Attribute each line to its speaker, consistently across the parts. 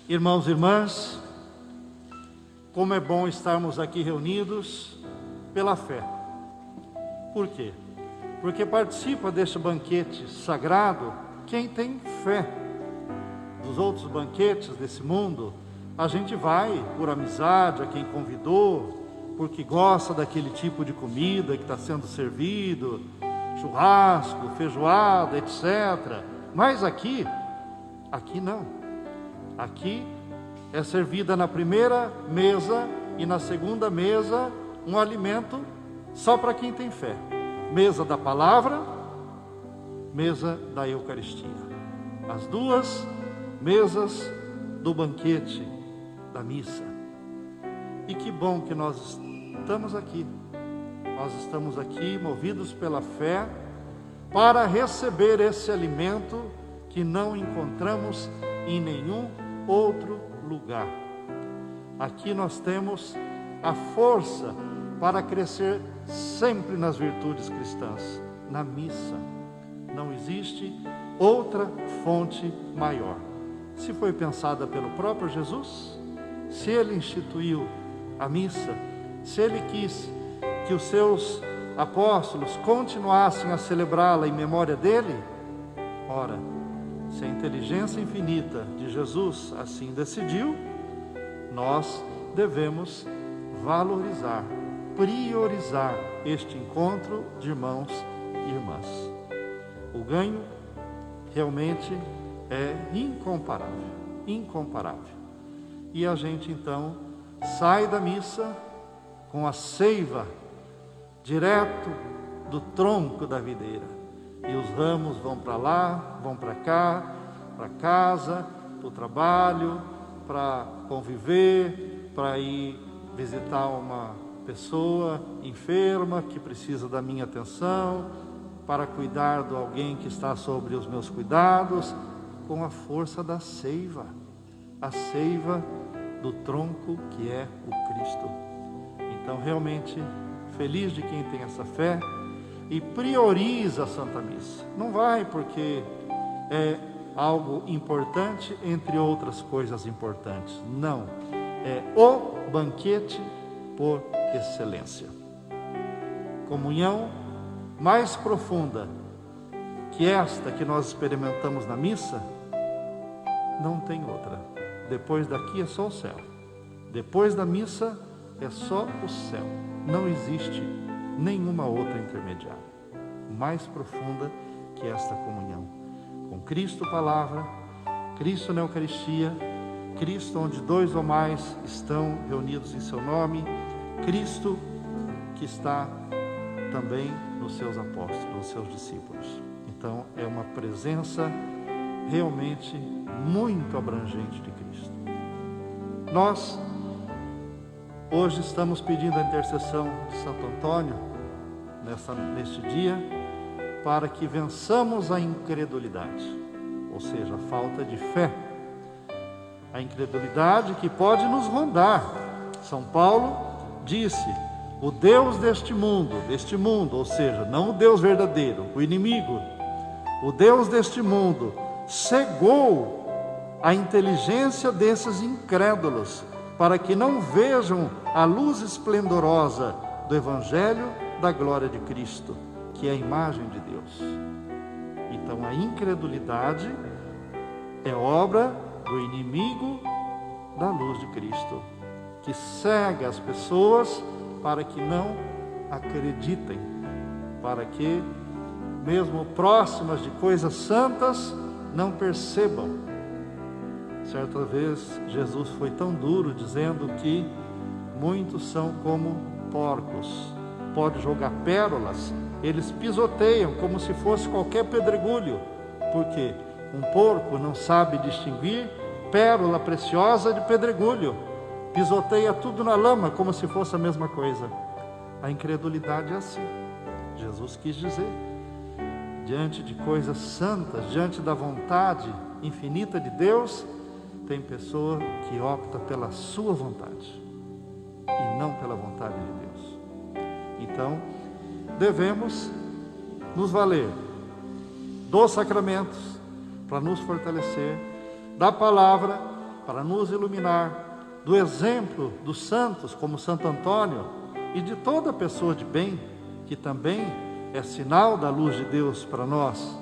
Speaker 1: Irmãos e irmãs, como é bom estarmos aqui reunidos pela fé. Por quê? Porque participa deste banquete sagrado quem tem fé. Dos outros banquetes desse mundo, a gente vai por amizade a quem convidou, porque gosta daquele tipo de comida que está sendo servido, churrasco, feijoada, etc. Mas aqui não. Aqui é servida na primeira mesa e na segunda mesa um alimento só para quem tem fé. Mesa da palavra, mesa da Eucaristia. As duas mesas do banquete da missa. E que bom que nós estamos aqui. Nós estamos aqui movidos pela fé para receber esse alimento que não encontramos em nenhum outro lugar. Aqui nós temos a força para crescer sempre nas virtudes cristãs, na missa. Não existe outra fonte maior. Se foi pensada pelo próprio Jesus, se ele instituiu a missa, se ele quis que os seus apóstolos continuassem a celebrá-la em memória dele, ora, se a inteligência infinita de Jesus assim decidiu, nós devemos valorizar, priorizar este encontro de irmãos e irmãs. O ganho realmente é incomparável, incomparável. E a gente então sai da missa com a seiva direto do tronco da videira. E os ramos vão para lá, vão para cá, para casa, para o trabalho, para conviver, para ir visitar uma pessoa enferma que precisa da minha atenção, para cuidar de alguém que está sobre os meus cuidados, com a força da seiva, a seiva do tronco que é o Cristo. Então, realmente, feliz de quem tem essa fé e prioriza a Santa Missa. Não vai porque é algo importante entre outras coisas importantes. Não, é o banquete por excelência. Comunhão mais profunda que esta que nós experimentamos na missa, não tem outra. Depois daqui é só o céu. Depois da missa é só o céu. Não existe nenhuma outra intermediária mais profunda que esta comunhão com Cristo Palavra, Cristo na Eucaristia, Cristo onde dois ou mais estão reunidos em seu nome, Cristo que está também nos seus apóstolos, nos seus discípulos. Então é uma presença realmente muito abrangente de Cristo. Nós hoje estamos pedindo a intercessão de Santo Antônio neste dia, para que vençamos a incredulidade, ou seja, a falta de fé. A incredulidade que pode nos rondar. São Paulo disse: o Deus deste mundo, ou seja, não o Deus verdadeiro, o inimigo, o Deus deste mundo cegou a inteligência desses incrédulos, para que não vejam a luz esplendorosa do Evangelho da glória de Cristo, que é a imagem de Deus. Então a incredulidade é obra do inimigo da luz de Cristo, que cega as pessoas para que não acreditem, para que, mesmo próximas de coisas santas, não percebam. Certa vez Jesus foi tão duro dizendo que muitos são como porcos. Pode jogar pérolas, eles pisoteiam como se fosse qualquer pedregulho, porque um porco não sabe distinguir pérola preciosa de pedregulho, pisoteia tudo na lama como se fosse a mesma coisa. A incredulidade é assim. Jesus quis dizer, diante de coisas santas, diante da vontade infinita de Deus, tem pessoa que opta pela sua vontade e não pela vontade de Deus. Então, devemos nos valer dos sacramentos para nos fortalecer, da palavra para nos iluminar, do exemplo dos santos, como Santo Antônio, e de toda pessoa de bem, que também é sinal da luz de Deus para nós,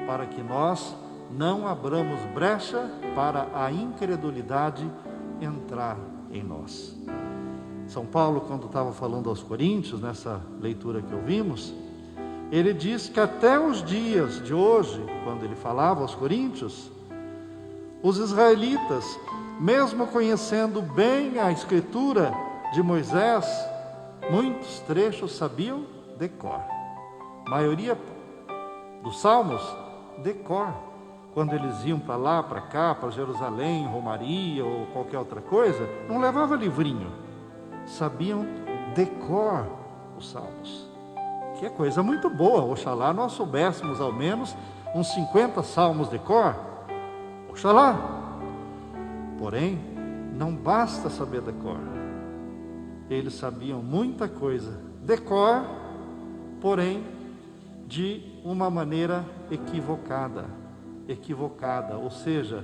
Speaker 1: para que nós não abramos brecha para a incredulidade entrar em nós. São Paulo, quando estava falando aos Coríntios, nessa leitura que ouvimos, ele diz que até os dias de hoje, quando ele falava aos Coríntios, os israelitas, mesmo conhecendo bem a escritura de Moisés, muitos trechos sabiam de cor. A maioria dos salmos, de cor. Quando eles iam para lá, para cá, para Jerusalém, Romaria ou qualquer outra coisa, não levava livrinho. Sabiam de cor os salmos. Que é coisa muito boa. Oxalá nós soubéssemos ao menos uns 50 salmos de cor. Oxalá. Porém, não basta saber de cor. Eles sabiam muita coisa de cor, porém, de uma maneira equivocada, ou seja,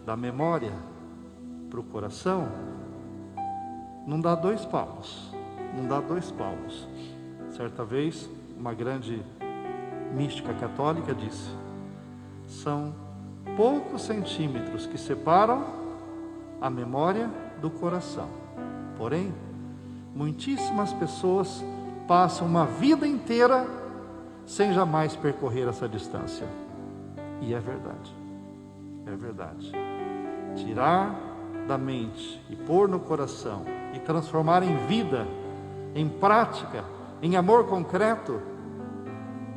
Speaker 1: da memória para o coração, não dá 2 palmos, Certa vez, uma grande mística católica disse: são poucos centímetros que separam a memória do coração. Porém, muitíssimas pessoas passam uma vida inteira sem jamais percorrer essa distância. E é verdade. Tirar da mente e pôr no coração e transformar em vida, em prática, em amor concreto,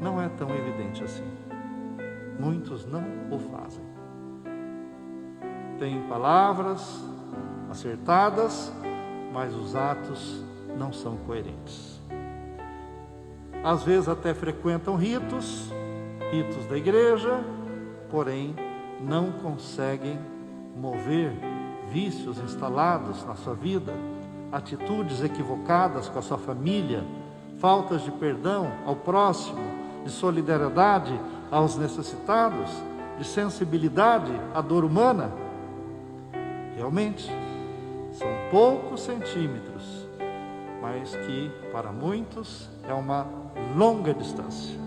Speaker 1: não é tão evidente assim. Muitos não o fazem. Tem palavras acertadas, mas os atos não são coerentes. Às vezes até frequentam ritos da igreja, porém não conseguem mover vícios instalados na sua vida, atitudes equivocadas com a sua família, faltas de perdão ao próximo, de solidariedade aos necessitados, de sensibilidade à dor humana. Realmente, são poucos centímetros, mas que para muitos é uma longa distância.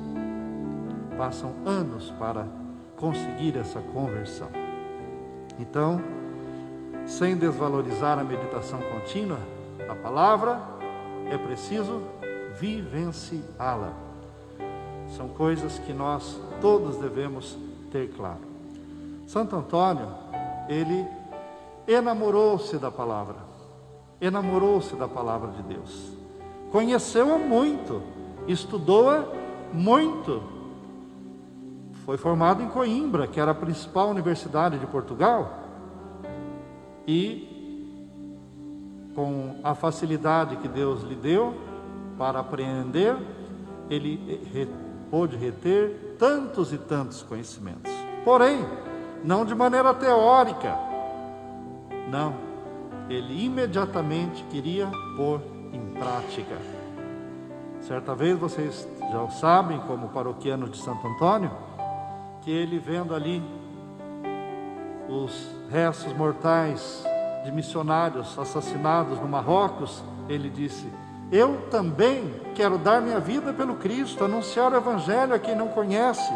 Speaker 1: Passam anos para conseguir essa conversão. Então, sem desvalorizar a meditação contínua da palavra, é preciso vivenciá-la. São coisas que nós todos devemos ter claro. Santo Antônio, ele enamorou-se da palavra de Deus, conheceu-a muito, estudou-a muito, foi formado em Coimbra, que era a principal universidade de Portugal, e com a facilidade que Deus lhe deu para apreender, ele pôde reter tantos e tantos conhecimentos, porém, não de maneira teórica, não, ele imediatamente queria pôr em prática. Certa vez, vocês já sabem, como paroquiano de Santo Antônio, que ele, vendo ali os restos mortais de missionários assassinados no Marrocos, ele disse: eu também quero dar minha vida pelo Cristo, anunciar o Evangelho a quem não conhece,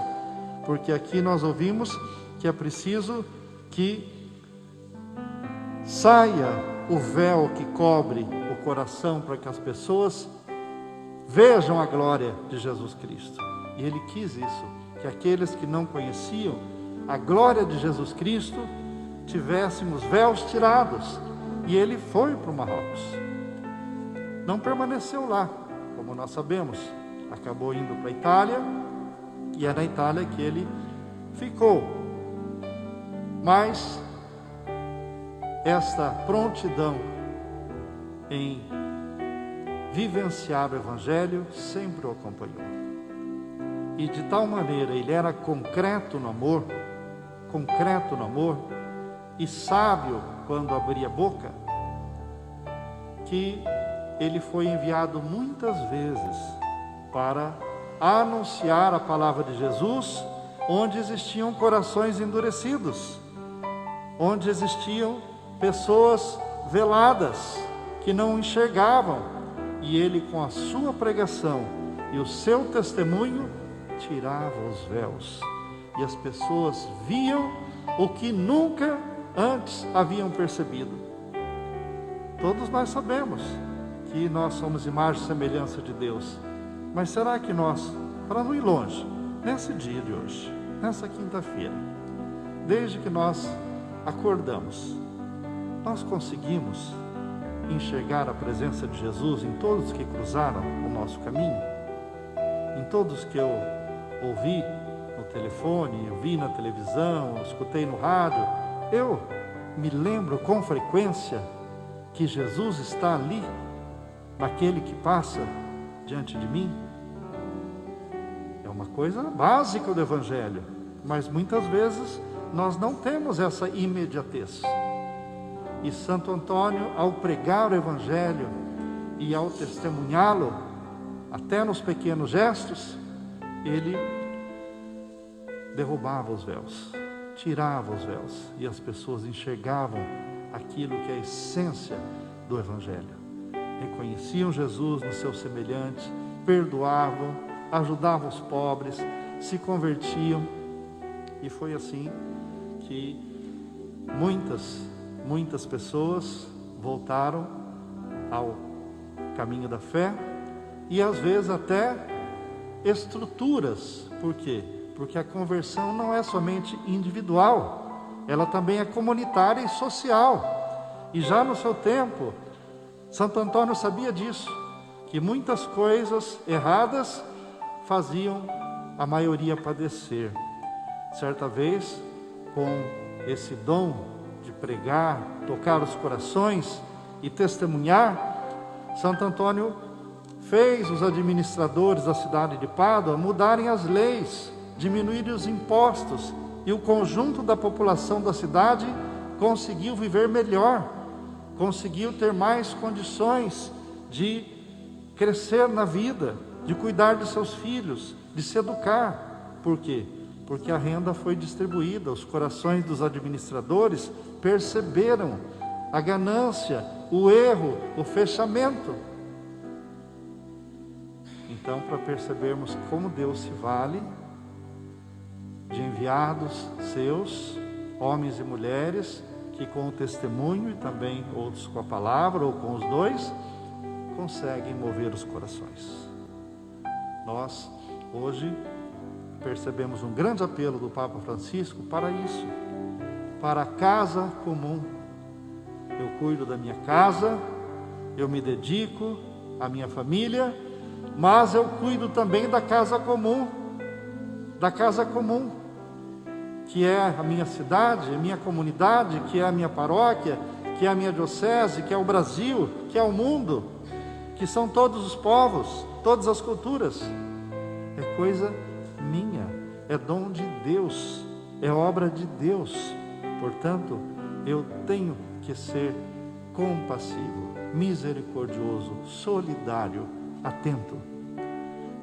Speaker 1: porque aqui nós ouvimos que é preciso que saia o véu que cobre o coração para que as pessoas vejam a glória de Jesus Cristo. E ele quis isso, que aqueles que não conheciam a glória de Jesus Cristo tivessem os véus tirados. E ele foi para o Marrocos. Não permaneceu lá, como nós sabemos. Acabou indo para a Itália, e é na Itália que ele ficou. Mas esta prontidão em vivenciar o Evangelho sempre o acompanhou. E de tal maneira ele era concreto no amor, e sábio quando abria a boca, que ele foi enviado muitas vezes para anunciar a palavra de Jesus onde existiam corações endurecidos, onde existiam pessoas veladas, que não enxergavam, e ele, com a sua pregação e o seu testemunho, tirava os véus, e as pessoas viam o que nunca antes haviam percebido. Todos nós sabemos que nós somos imagem e semelhança de Deus, mas será que nós, para não ir longe, nesse dia de hoje, nessa quinta-feira, desde que nós acordamos, nós conseguimos enxergar a presença de Jesus em todos que cruzaram o nosso caminho? Em todos que eu ouvi no telefone, eu vi na televisão, eu escutei no rádio, eu me lembro com frequência que Jesus está ali, naquele que passa diante de mim? É uma coisa básica do Evangelho, mas muitas vezes nós não temos essa imediatez. E Santo Antônio, ao pregar o Evangelho e ao testemunhá-lo, até nos pequenos gestos, ele derrubava os véus, tirava os véus, e as pessoas enxergavam aquilo que é a essência do Evangelho. Reconheciam Jesus no seu semelhante, perdoavam, ajudavam os pobres, se convertiam, e foi assim que muitas pessoas voltaram ao caminho da fé, e às vezes até estruturas. Por quê? Porque a conversão não é somente individual, ela também é comunitária e social. E já no seu tempo, Santo Antônio sabia disso, que muitas coisas erradas faziam a maioria padecer. Certa vez, com esse dom de pregar, tocar os corações e testemunhar, Santo Antônio fez os administradores da cidade de Pádua mudarem as leis, diminuírem os impostos, e o conjunto da população da cidade conseguiu viver melhor, conseguiu ter mais condições de crescer na vida, de cuidar de seus filhos, de se educar. Por quê? Porque a renda foi distribuída, os corações dos administradores perceberam a ganância, o erro, o fechamento. Então, para percebermos como Deus se vale de enviados seus, homens e mulheres, que com o testemunho e também outros com a palavra ou com os dois, conseguem mover os corações. Nós, hoje, percebemos um grande apelo do Papa Francisco para isso, para a casa comum. Eu cuido da minha casa, eu me dedico à minha família, mas eu cuido também da casa comum, que é a minha cidade, a minha comunidade, que é a minha paróquia, que é a minha diocese, que é o Brasil, que é o mundo, que são todos os povos, todas as culturas. É coisa minha, é dom de Deus, é obra de Deus. Portanto, eu tenho que ser compassivo, misericordioso, solidário, atento.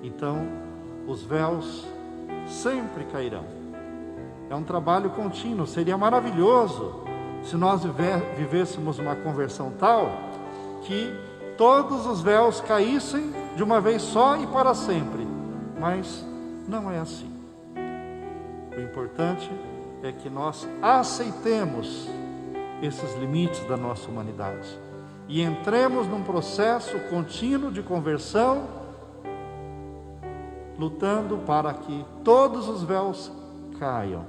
Speaker 1: Então, os véus sempre cairão. É um trabalho contínuo. Seria maravilhoso se nós vivêssemos uma conversão tal que todos os véus caíssem de uma vez só e para sempre. Mas não é assim. O importante é que nós aceitemos esses limites da nossa humanidade e entremos num processo contínuo de conversão, lutando para que todos os véus caiam,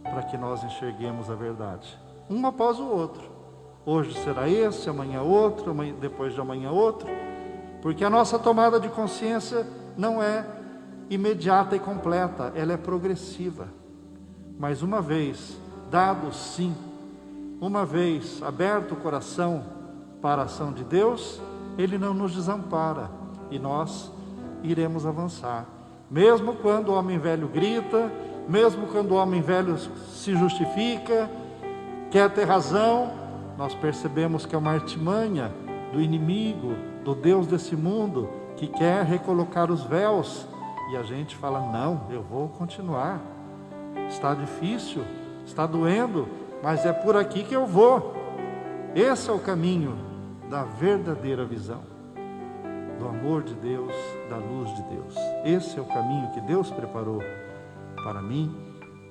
Speaker 1: para que nós enxerguemos a verdade, um após o outro. Hoje será esse, amanhã outro, depois de amanhã outro, porque a nossa tomada de consciência não é imediata e completa, ela é progressiva. Mas uma vez dado sim, uma vez aberto o coração para a ação de Deus, Ele não nos desampara e nós iremos avançar. Mesmo quando o homem velho grita, mesmo quando o homem velho se justifica, quer ter razão, nós percebemos que é uma artimanha do inimigo, do Deus desse mundo, que quer recolocar os véus. E a gente fala, não, eu vou continuar, está difícil, está doendo, mas é por aqui que eu vou. Esse é o caminho da verdadeira visão, do amor de Deus, da luz de Deus. Esse é o caminho que Deus preparou para mim,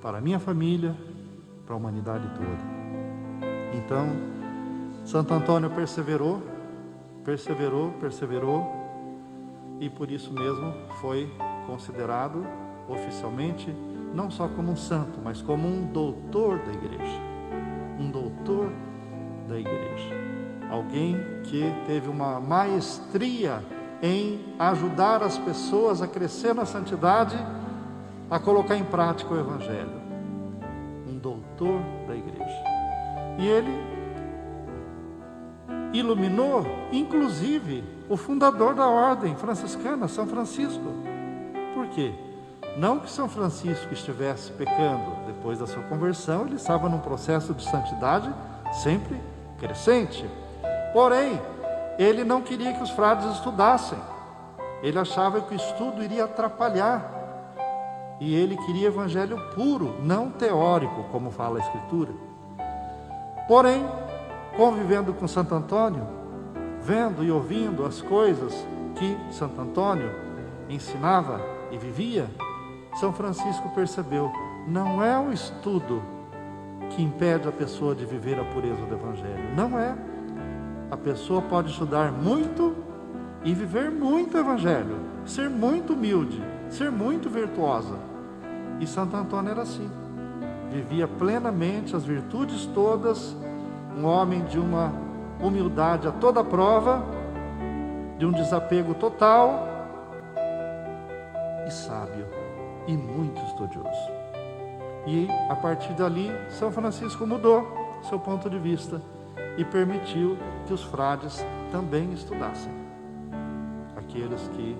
Speaker 1: para a minha família, para a humanidade toda. Então, Santo Antônio perseverou, e por isso mesmo foi considerado oficialmente não só como um santo, mas como um doutor da igreja. Um doutor da igreja. Alguém que teve uma maestria em ajudar as pessoas a crescer na santidade, a colocar em prática o Evangelho. Um doutor da igreja. E ele iluminou, inclusive, o fundador da ordem franciscana, São Francisco. Por quê? Não que São Francisco estivesse pecando depois da sua conversão, ele estava num processo de santidade sempre crescente. Porém, ele não queria que os frades estudassem. Ele achava que o estudo iria atrapalhar. E ele queria evangelho puro, não teórico, como fala a Escritura. Porém, convivendo com Santo Antônio, vendo e ouvindo as coisas que Santo Antônio ensinava e vivia, São Francisco percebeu, não é o estudo que impede a pessoa de viver a pureza do Evangelho. Não é. A pessoa pode estudar muito e viver muito Evangelho, ser muito humilde, ser muito virtuosa. E Santo Antônio era assim. Vivia plenamente as virtudes todas, um homem de uma humildade a toda prova, de um desapego total e sábio e muito estudioso. E a partir dali, São Francisco mudou seu ponto de vista e permitiu que os frades também estudassem. Aqueles que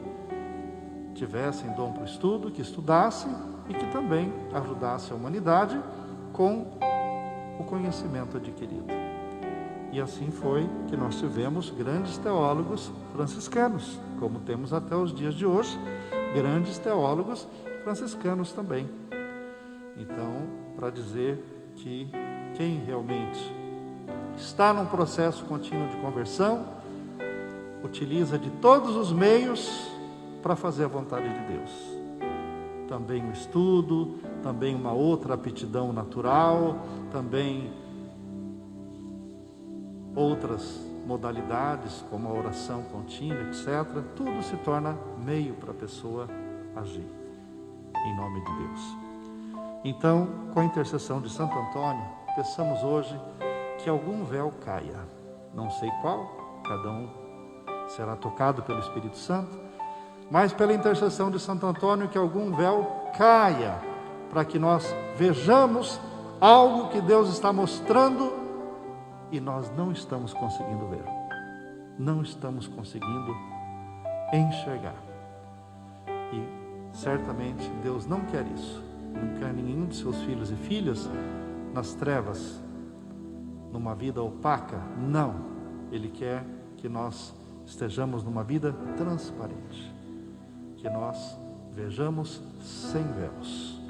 Speaker 1: tivessem dom para o estudo, que estudassem e que também ajudassem a humanidade com o conhecimento adquirido. E assim foi que nós tivemos grandes teólogos franciscanos, como temos até os dias de hoje, grandes teólogos franciscanos também. Então, para dizer que quem realmente está num processo contínuo de conversão, utiliza de todos os meios para fazer a vontade de Deus. Também o estudo, também uma outra aptidão natural, também outras modalidades, como a oração contínua, etc. Tudo se torna meio para a pessoa agir, em nome de Deus. Então, com a intercessão de Santo Antônio, peçamos hoje que algum véu caia. Não sei qual, cada um será tocado pelo Espírito Santo, mas pela intercessão de Santo Antônio, que algum véu caia, para que nós vejamos algo que Deus está mostrando e nós não estamos conseguindo ver, não estamos conseguindo enxergar. E certamente Deus não quer isso, não quer nenhum de seus filhos e filhas nas trevas, numa vida opaca. Não, Ele quer que nós estejamos numa vida transparente, que nós vejamos sem véus.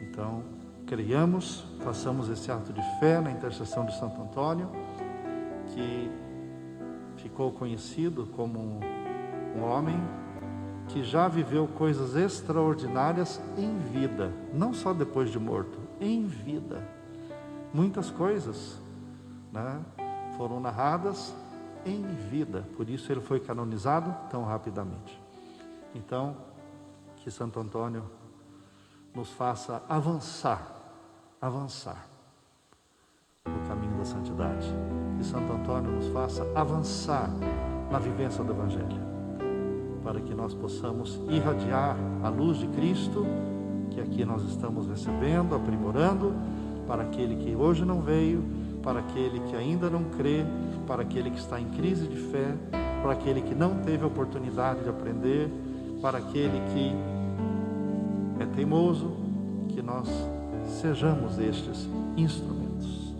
Speaker 1: Então, creiamos, façamos esse ato de fé na intercessão de Santo Antônio, que ficou conhecido como um homem que já viveu coisas extraordinárias em vida, não só depois de morto, em vida. Muitas coisas, né, foram narradas em vida, por isso ele foi canonizado tão rapidamente. Então, que Santo Antônio nos faça avançar no caminho da santidade. Que Santo Antônio nos faça avançar na vivência do Evangelho, para que nós possamos irradiar a luz de Cristo, que aqui nós estamos recebendo, aprimorando, para aquele que hoje não veio, para aquele que ainda não crê, para aquele que está em crise de fé, para aquele que não teve a oportunidade de aprender, para aquele que é teimoso, que nós sejamos estes instrumentos.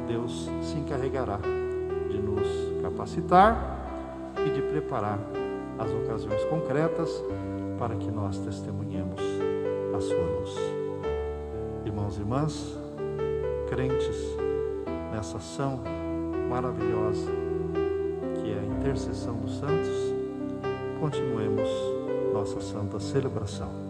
Speaker 1: Deus se encarregará de nos capacitar e de preparar as ocasiões concretas para que nós testemunhemos a sua luz. irmãos e irmãs, crentes nessa ação maravilhosa que é a intercessão dos santos, continuemos nossa santa celebração.